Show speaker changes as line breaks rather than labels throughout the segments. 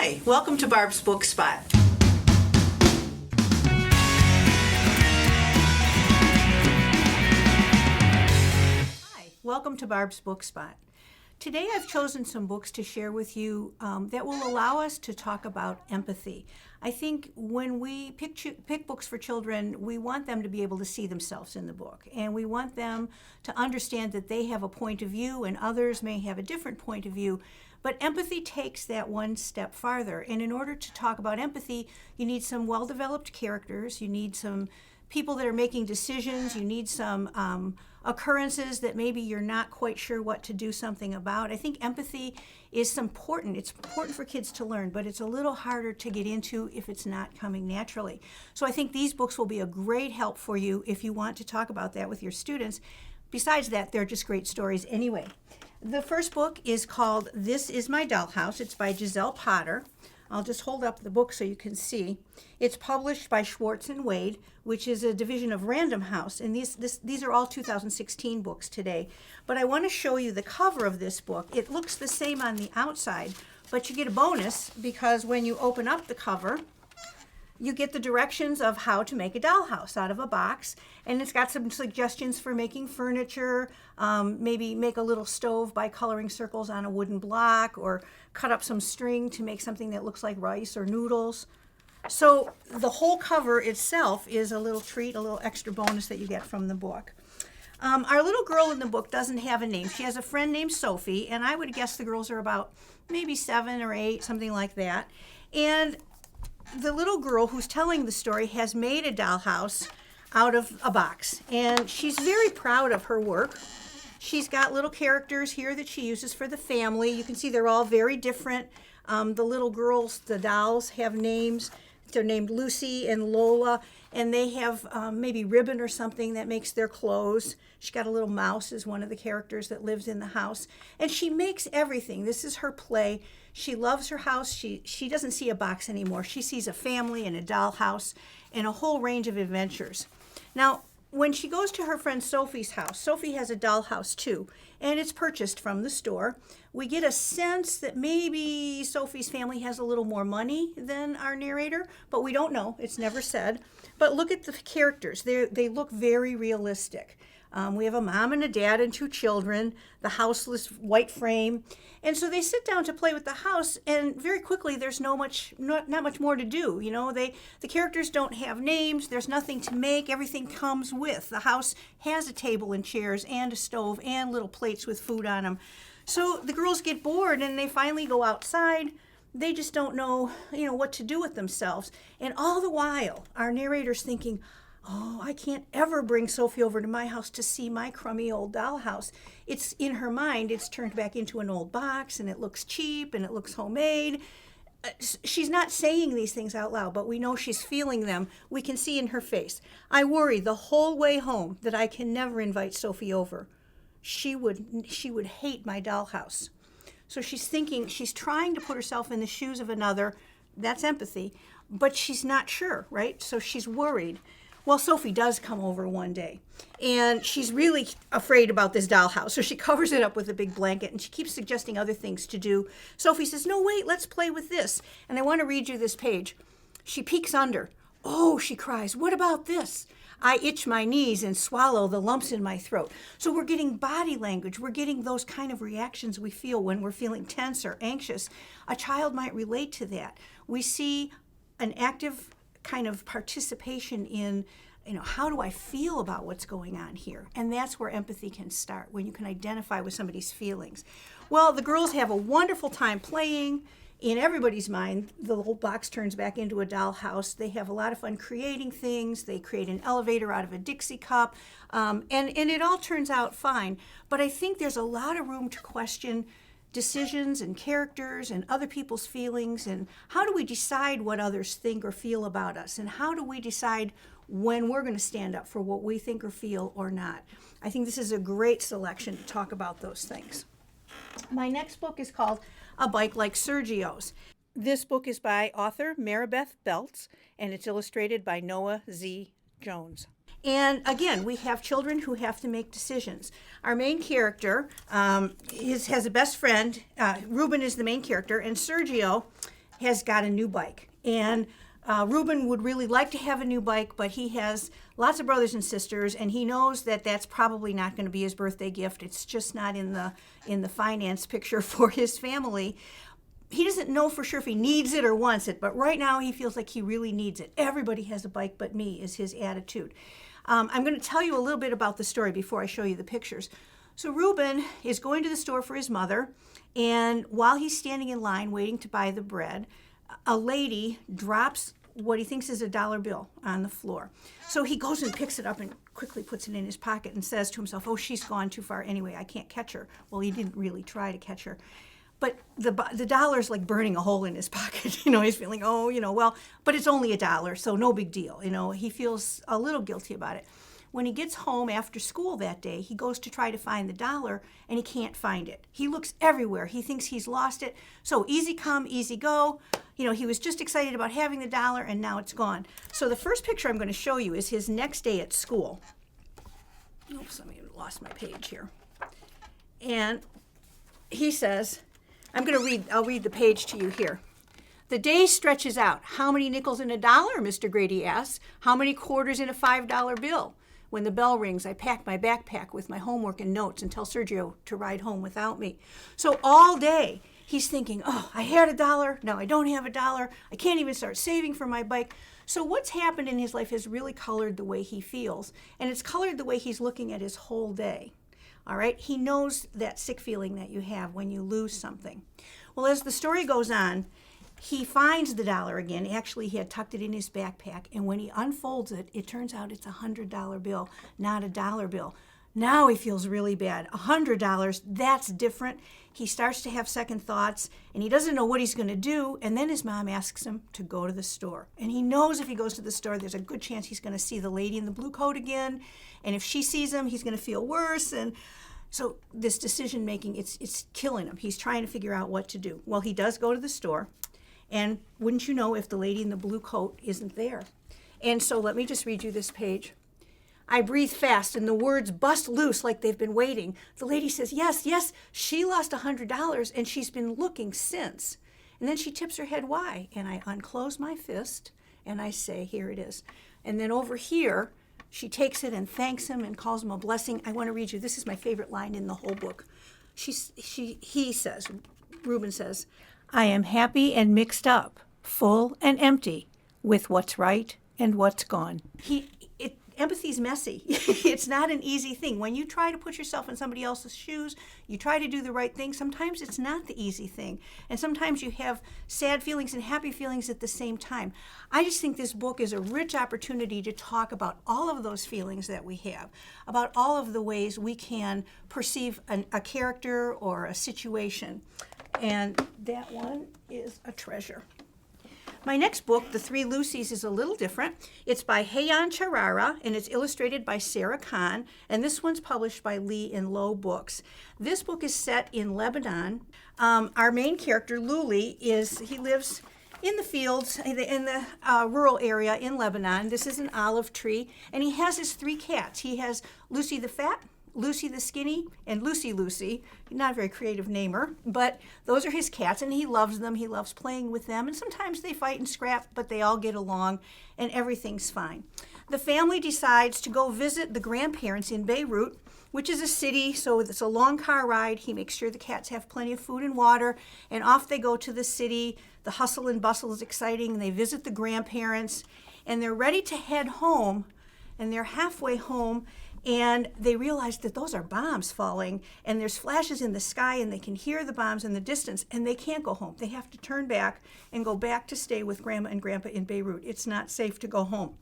Hi, welcome to Barb's Bookspot. Hi, welcome to Barb's Bookspot. Today I've chosen some books to share with you that will allow us to talk about empathy. I think when we pick books for children, we want them to be able to see themselves in the book, and we want them to understand that they have a point of view and others may have a different point of view. But empathy takes that one step farther. And in order to talk about empathy, you need some well-developed characters, you need some people that are making decisions, you need some occurrences that maybe you're not quite sure what to do something about. I think empathy is important. It's important for kids to learn, but it's a little harder to get into if it's not coming naturally. So I think these books will be a great help for you if you want to talk about that with your students. Besides that, they're just great stories anyway. The first book is called This Is My Dollhouse. It's by Giselle Potter. I'll just hold up the book so you can see. It's published by Schwartz and Wade, which is a division of Random House. And these are all 2016 books today. But I want to show you the cover of this book. It looks the same on the outside, but you get a bonus because when you open up the cover, you get the directions of how to make a dollhouse out of a box, and it's got some suggestions for making furniture, maybe make a little stove by coloring circles on a wooden block, or cut up some string to make something that looks like rice or noodles. So the whole cover itself is a little treat, a little extra bonus that you get from the book. Our little girl in the book doesn't have a name. She has a friend named Sophie, and I would guess the girls are about maybe 7 or 8, something like that. And the little girl who's telling the story has made a dollhouse out of a box, and she's very proud of her work. She's got little characters here that she uses for the family. You can see they're all very different. The little girls, the dolls, have names. They're named Lucy and Lola, and they have maybe ribbon or something that makes their clothes. She's got a little mouse as one of the characters that lives in the house, and she makes everything. This is her play. She loves her house. She doesn't see a box anymore. She sees a family and a dollhouse and a whole range of adventures. Now, when she goes to her friend Sophie's house, Sophie has a dollhouse too, and it's purchased from the store. We get a sense that maybe Sophie's family has a little more money than our narrator, but we don't know. It's never said. But look at the characters. They look very realistic. We have a mom and a dad and 2 children, the houseless white frame. And so they sit down to play with the house, and very quickly there's not much more to do. You know, the characters don't have names, there's nothing to make, everything comes with. The house has a table and chairs and a stove and little plates with food on them. So the girls get bored and they finally go outside. They just don't know, what to do with themselves. And all the while, our narrator's thinking, oh, I can't ever bring Sophie over to my house to see my crummy old dollhouse. It's in her mind, it's turned back into an old box, and it looks cheap, and it looks homemade. She's not saying these things out loud, but we know she's feeling them. We can see in her face. I worry the whole way home that I can never invite Sophie over. She would hate my dollhouse. So she's trying to put herself in the shoes of another. That's empathy, but she's not sure, right? So she's worried. Well, Sophie does come over one day, and she's really afraid about this dollhouse, so she covers it up with a big blanket, and she keeps suggesting other things to do. Sophie says, no, wait, let's play with this. And I want to read you this page. She peeks under. Oh, she cries, what about this? I itch my knees and swallow the lumps in my throat. So we're getting body language. We're getting those kind of reactions we feel when we're feeling tense or anxious. A child might relate to that. We see an active kind of participation in, how do I feel about what's going on here? And that's where empathy can start, when you can identify with somebody's feelings. Well, the girls have a wonderful time playing. In everybody's mind, the little box turns back into a dollhouse. They have a lot of fun creating things. They create an elevator out of a Dixie cup, and it all turns out fine. But I think there's a lot of room to question decisions and characters and other people's feelings, and how do we decide what others think or feel about us, and how do we decide when we're going to stand up for what we think or feel or not. I think this is a great selection to talk about those things. My next book is called A Bike Like Sergio's. This book is by author Maribeth Beltz, and it's illustrated by Noah Z. Jones. And again, we have children who have to make decisions. Our main character has a best friend. Ruben is the main character, and Sergio has got a new bike. And Reuben would really like to have a new bike, but he has lots of brothers and sisters, and he knows that that's probably not going to be his birthday gift. It's just not in the finance picture for his family. He doesn't know for sure if he needs it or wants it, but right now he feels like he really needs it. Everybody has a bike but me is his attitude. I'm going to tell you a little bit about the story before I show you the pictures. So Reuben is going to the store for his mother, and while he's standing in line waiting to buy the bread, a lady drops what he thinks is a dollar bill on the floor. So he goes and picks it up and quickly puts it in his pocket and says to himself, oh, she's gone too far anyway, I can't catch her. Well, he didn't really try to catch her. But the dollar's like burning a hole in his pocket. He's feeling, well, but it's only $1, so no big deal. He feels a little guilty about it. When he gets home after school that day, he goes to try to find the dollar, and he can't find it. He looks everywhere. He thinks he's lost it. So easy come, easy go. He was just excited about having the dollar, and now it's gone. So the first picture I'm going to show you is his next day at school. Oops, I lost my page here. And he says, I'll read the page to you here. The day stretches out. How many nickels in $1, Mr. Grady asks. How many quarters in a $5 bill? When the bell rings, I pack my backpack with my homework and notes and tell Sergio to ride home without me. So all day, he's thinking, oh, I had $1, now I don't have $1. I can't even start saving for my bike. So what's happened in his life has really colored the way he feels, and it's colored the way he's looking at his whole day. All right, he knows that sick feeling that you have when you lose something. Well, as the story goes on, he finds the dollar again. Actually, he had tucked it in his backpack, and when he unfolds it, it turns out it's a $100 bill, not a dollar bill. Now he feels really bad. $100, that's different. He starts to have second thoughts, and he doesn't know what he's going to do, and then his mom asks him to go to the store. And he knows if he goes to the store, there's a good chance he's going to see the lady in the blue coat again, and if she sees him, he's going to feel worse, and so this decision making, it's killing him. He's trying to figure out what to do. Well, he does go to the store. And wouldn't you know if the lady in the blue coat isn't there? And so let me just read you this page. I breathe fast, and the words bust loose like they've been waiting. The lady says, yes, she lost $100, and she's been looking since. And then she tips her head, why? And I unclose my fist, and I say, here it is. And then over here, she takes it and thanks him and calls him a blessing. I want to read you. This is my favorite line in the whole book. He says, Reuben says, I am happy and mixed up, full and empty, with what's right and what's gone. Empathy's messy. It's not an easy thing. When you try to put yourself in somebody else's shoes, you try to do the right thing, sometimes it's not the easy thing. And sometimes you have sad feelings and happy feelings at the same time. I just think this book is a rich opportunity to talk about all of those feelings that we have, about all of the ways we can perceive a character or a situation. And that one is a treasure. My next book, The Three Loosies, is a little different. It's by Hayan Charara, and it's illustrated by Sarah Khan, and this one's published by Lee and Low Books. This book is set in Lebanon. Our main character, Luli, he lives in the fields, in the rural area in Lebanon. This is an olive tree, and he has his 3 cats. He has Lucy the fat, Lucy the skinny, and Lucy. Not a very creative namer, but those are his cats, and he loves them. He loves playing with them, and sometimes they fight and scrap, but they all get along, and everything's fine. The family decides to go visit the grandparents in Beirut, which is a city, so it's a long car ride. He makes sure the cats have plenty of food and water, and off they go to the city. The hustle and bustle is exciting, and they visit the grandparents, and they're ready to head home, and they're halfway home, and they realize that those are bombs falling, and there's flashes in the sky, and they can hear the bombs in the distance, and they can't go home. They have to turn back and go back to stay with Grandma and Grandpa in Beirut. It's not safe to go home.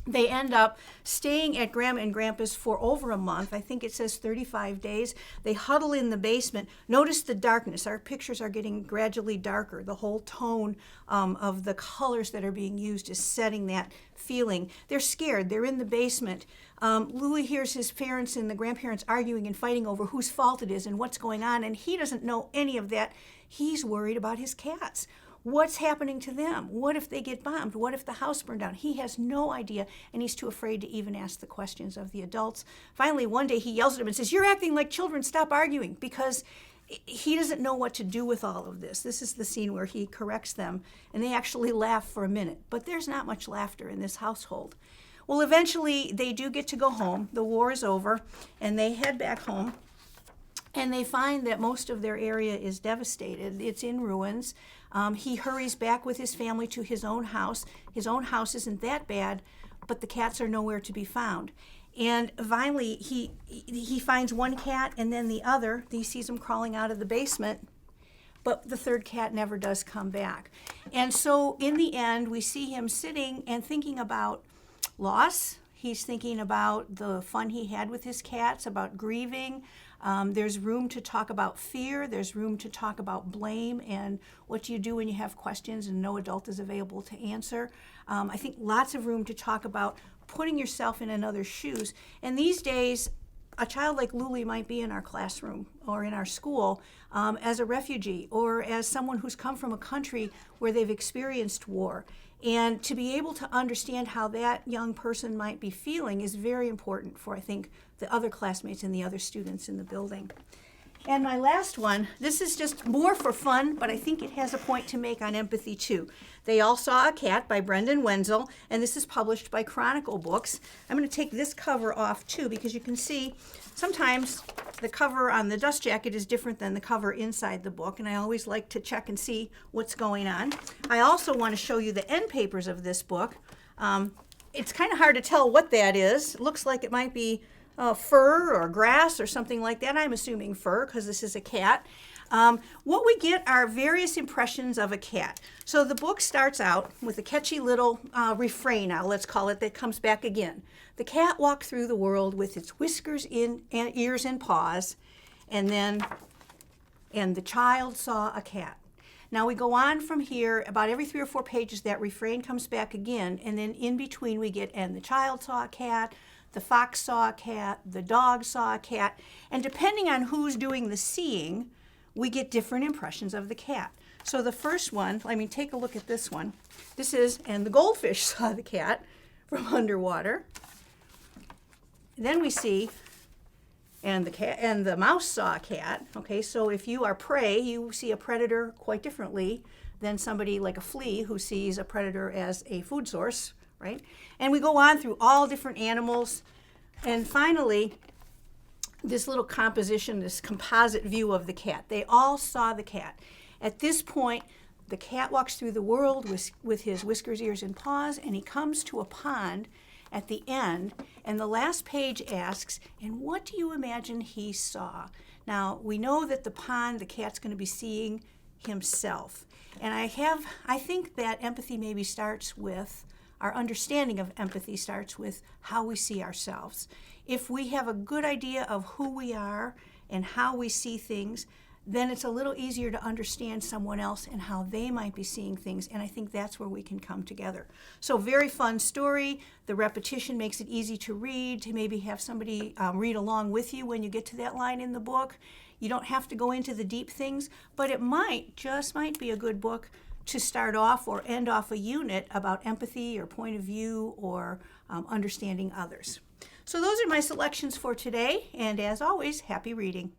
They end up staying at Grandma and Grandpa's for over a month. I think it says 35 days. They huddle in the basement. Notice the darkness. Our pictures are getting gradually darker. The whole tone of the colors that are being used is setting that feeling. They're scared. They're in the basement. Louis hears his parents and the grandparents arguing and fighting over whose fault it is and what's going on, and he doesn't know any of that. He's worried about his cats. What's happening to them? What if they get bombed? What if the house burned down? He has no idea, and he's too afraid to even ask the questions of the adults. Finally, one day he yells at him and says, "You're acting like children, stop arguing," because he doesn't know what to do with all of this. This is the scene where he corrects them, and they actually laugh for a minute. But there's not much laughter in this household. Well, eventually, they do get to go home. The war is over, and they head back home. And they find that most of their area is devastated. It's in ruins. He hurries back with his family to his own house. His own house isn't that bad, but the cats are nowhere to be found. And finally, he finds one cat and then the other. He sees them crawling out of the basement, but the third cat never does come back. And so in the end, we see him sitting and thinking about loss. He's thinking about the fun he had with his cats, about grieving. There's room to talk about fear. There's room to talk about blame and what do you do when you have questions and no adult is available to answer. I think lots of room to talk about putting yourself in another's shoes. And these days, a child like Luli might be in our classroom or in our school as a refugee or as someone who's come from a country where they've experienced war. And to be able to understand how that young person might be feeling is very important for, I think, the other classmates and the other students in the building. And my last one, this is just more for fun, but I think it has a point to make on empathy too. They All Saw a Cat by Brendan Wenzel, and this is published by Chronicle Books. I'm going to take this cover off too because you can see sometimes the cover on the dust jacket is different than the cover inside the book, and I always like to check and see what's going on. I also want to show you the end papers of this book. It's kind of hard to tell what that is. It looks like it might be fur or grass or something like that. I'm assuming fur because this is a cat. What we get are various impressions of a cat. So the book starts out with a catchy little refrain, now let's call it, that comes back again. The cat walked through the world with its whiskers in and ears and paws, and the child saw a cat. Now we go on from here, about every 3 or 4 pages that refrain comes back again, and then in between we get, and the child saw a cat, the fox saw a cat, the dog saw a cat, and depending on who's doing the seeing, we get different impressions of the cat. So the first one, take a look at this one. This is, and the goldfish saw the cat from underwater. Then we see, and the mouse saw a cat. Okay, so if you are prey, you see a predator quite differently than somebody like a flea who sees a predator as a food source, right? And we go on through all different animals. And finally, this little composition, this composite view of the cat. They all saw the cat. At this point, the cat walks through the world with his whiskers, ears, and paws, and he comes to a pond at the end, and the last page asks, and what do you imagine he saw? Now, we know that the pond, the cat's going to be seeing himself. And I think that empathy maybe starts with, our understanding of empathy starts with how we see ourselves. If we have a good idea of who we are and how we see things, then it's a little easier to understand someone else and how they might be seeing things, and I think that's where we can come together. So very fun story. The repetition makes it easy to read, to maybe have somebody read along with you when you get to that line in the book. You don't have to go into the deep things, but it might be a good book to start off or end off a unit about empathy or point of view or understanding others. So those are my selections for today, and as always, happy reading.